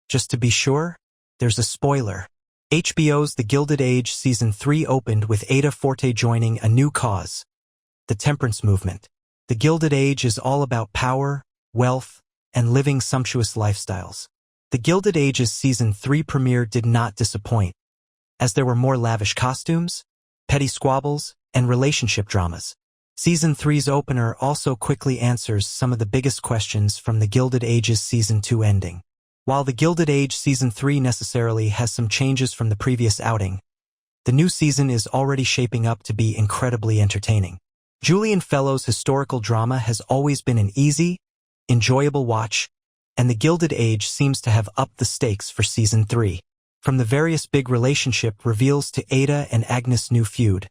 Just to be sure, there's a spoiler. HBO's The Gilded Age Season 3 opened with Ada Forte joining a new cause, the temperance movement. The Gilded Age is all about power, wealth, and living sumptuous lifestyles. The Gilded Age's Season 3 premiere did not disappoint, as there were more lavish costumes, petty squabbles, and relationship dramas. Season 3's opener also quickly answers some of the biggest questions from The Gilded Age's Season 2 ending. While The Gilded Age Season 3 necessarily has some changes from the previous outing, the new season is already shaping up to be incredibly entertaining. Julian Fellowes' historical drama has always been an easy, enjoyable watch, and The Gilded Age seems to have upped the stakes for Season 3. From the various big relationship reveals to Ada and Agnes' new feud,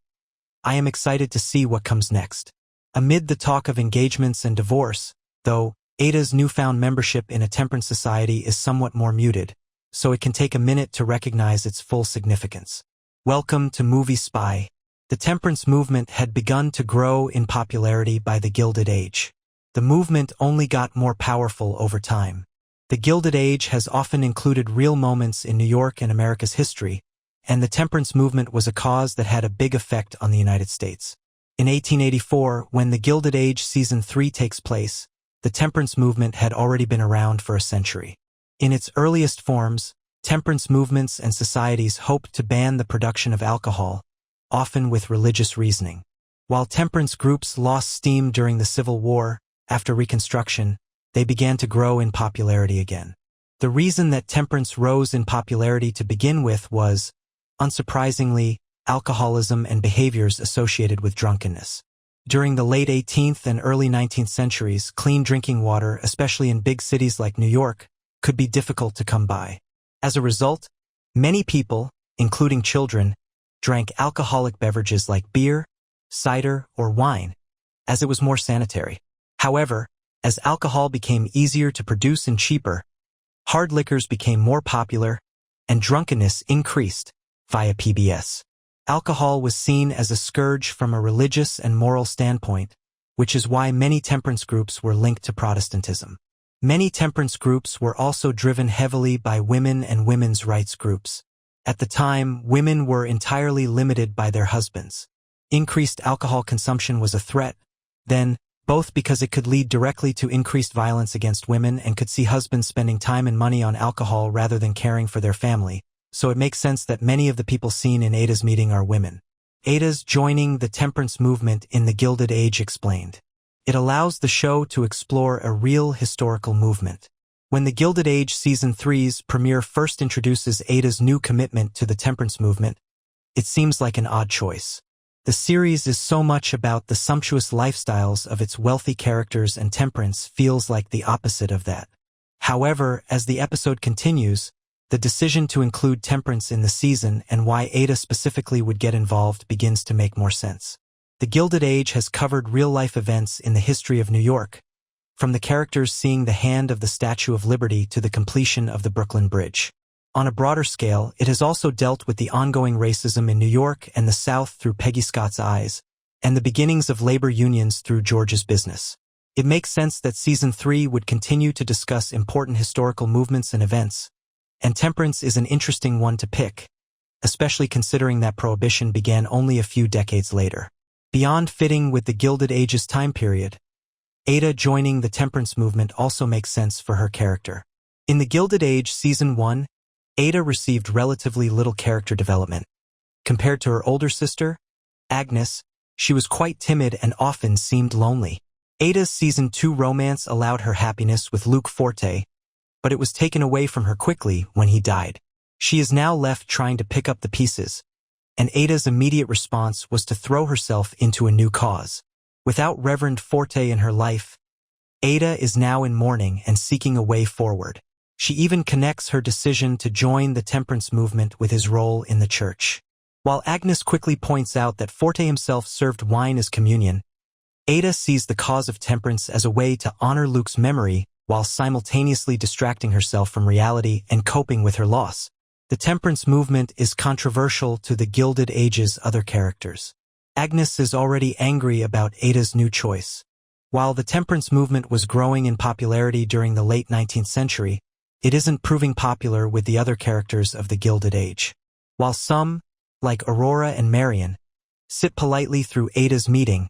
I am excited to see what comes next. Amid the talk of engagements and divorce, though, Ada's newfound membership in a temperance society is somewhat more muted, so it can take a minute to recognize its full significance. Welcome to Movie Spy. The temperance movement had begun to grow in popularity by the Gilded Age. The movement only got more powerful over time. The Gilded Age has often included real moments in New York and America's history, and the temperance movement was a cause that had a big effect on the United States. In 1884, when The Gilded Age Season 3 takes place, the temperance movement had already been around for a century. In its earliest forms, temperance movements and societies hoped to ban the production of alcohol, often with religious reasoning. While temperance groups lost steam during the Civil War, after Reconstruction, they began to grow in popularity again. The reason that temperance rose in popularity to begin with was, unsurprisingly, alcoholism and behaviors associated with drunkenness. During the late 18th and early 19th centuries, clean drinking water, especially in big cities like New York, could be difficult to come by. As a result, many people, including children, drank alcoholic beverages like beer, cider, or wine, as it was more sanitary. However, as alcohol became easier to produce and cheaper, hard liquors became more popular, and drunkenness increased via PBS. Alcohol was seen as a scourge from a religious and moral standpoint, which is why many temperance groups were linked to Protestantism. Many temperance groups were also driven heavily by women and women's rights groups. At the time, women were entirely limited by their husbands. Increased alcohol consumption was a threat, then, both because it could lead directly to increased violence against women and could see husbands spending time and money on alcohol rather than caring for their family, so it makes sense that many of the people seen in Ada's meeting are women. Ada's joining the temperance movement in the Gilded Age explained. It allows the show to explore a real historical movement. When the Gilded Age Season 3's premiere first introduces Ada's new commitment to the temperance movement, it seems like an odd choice. The series is so much about the sumptuous lifestyles of its wealthy characters, and temperance feels like the opposite of that. However, as the episode continues, the decision to include temperance in the season and why Ada specifically would get involved begins to make more sense. The Gilded Age has covered real-life events in the history of New York, from the characters seeing the hand of the Statue of Liberty to the completion of the Brooklyn Bridge. On a broader scale, it has also dealt with the ongoing racism in New York and the South through Peggy Scott's eyes, and the beginnings of labor unions through George's business. It makes sense that Season 3 would continue to discuss important historical movements and events, and temperance is an interesting one to pick, especially considering that Prohibition began only a few decades later. Beyond fitting with the Gilded Age's time period, Ada joining the temperance movement also makes sense for her character. In the Gilded Age Season 1, Ada received relatively little character development. Compared to her older sister, Agnes, she was quite timid and often seemed lonely. Ada's Season 2 romance allowed her happiness with Luke Forte, but it was taken away from her quickly when he died. She is now left trying to pick up the pieces, and Ada's immediate response was to throw herself into a new cause. Without Reverend Forte in her life, Ada is now in mourning and seeking a way forward. She even connects her decision to join the temperance movement with his role in the church. While Agnes quickly points out that Forte himself served wine as communion, Ada sees the cause of temperance as a way to honor Luke's memory while simultaneously distracting herself from reality and coping with her loss. The temperance movement is controversial to the Gilded Age's other characters. Agnes is already angry about Ada's new choice. While the temperance movement was growing in popularity during the late 19th century, it isn't proving popular with the other characters of the Gilded Age. While some, like Aurora and Marion, sit politely through Ada's meeting,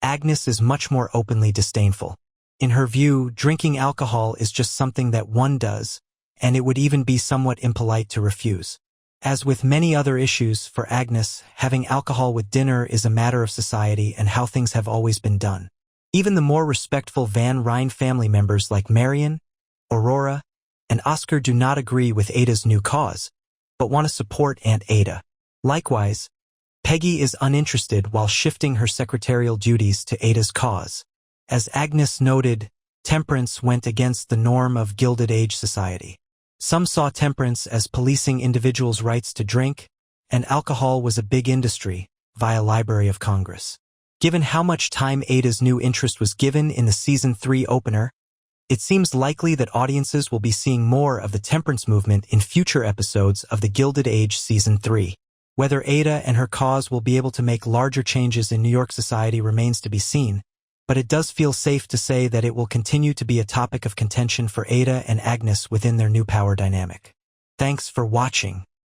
Agnes is much more openly disdainful. In her view, drinking alcohol is just something that one does, and it would even be somewhat impolite to refuse. As with many other issues, for Agnes, having alcohol with dinner is a matter of society and how things have always been done. Even the more respectful Van Ryn family members like Marion, Aurora, and Oscar do not agree with Ada's new cause, but want to support Aunt Ada. Likewise, Peggy is uninterested while shifting her secretarial duties to Ada's cause. As Agnes noted, temperance went against the norm of Gilded Age society. Some saw temperance as policing individuals' rights to drink, and alcohol was a big industry, via Library of Congress. Given how much time Ada's new interest was given in the Season 3 opener, it seems likely that audiences will be seeing more of the temperance movement in future episodes of the Gilded Age Season 3. Whether Ada and her cause will be able to make larger changes in New York society remains to be seen, but it does feel safe to say that it will continue to be a topic of contention for Ada and Agnes within their new power dynamic. Thanks for watching.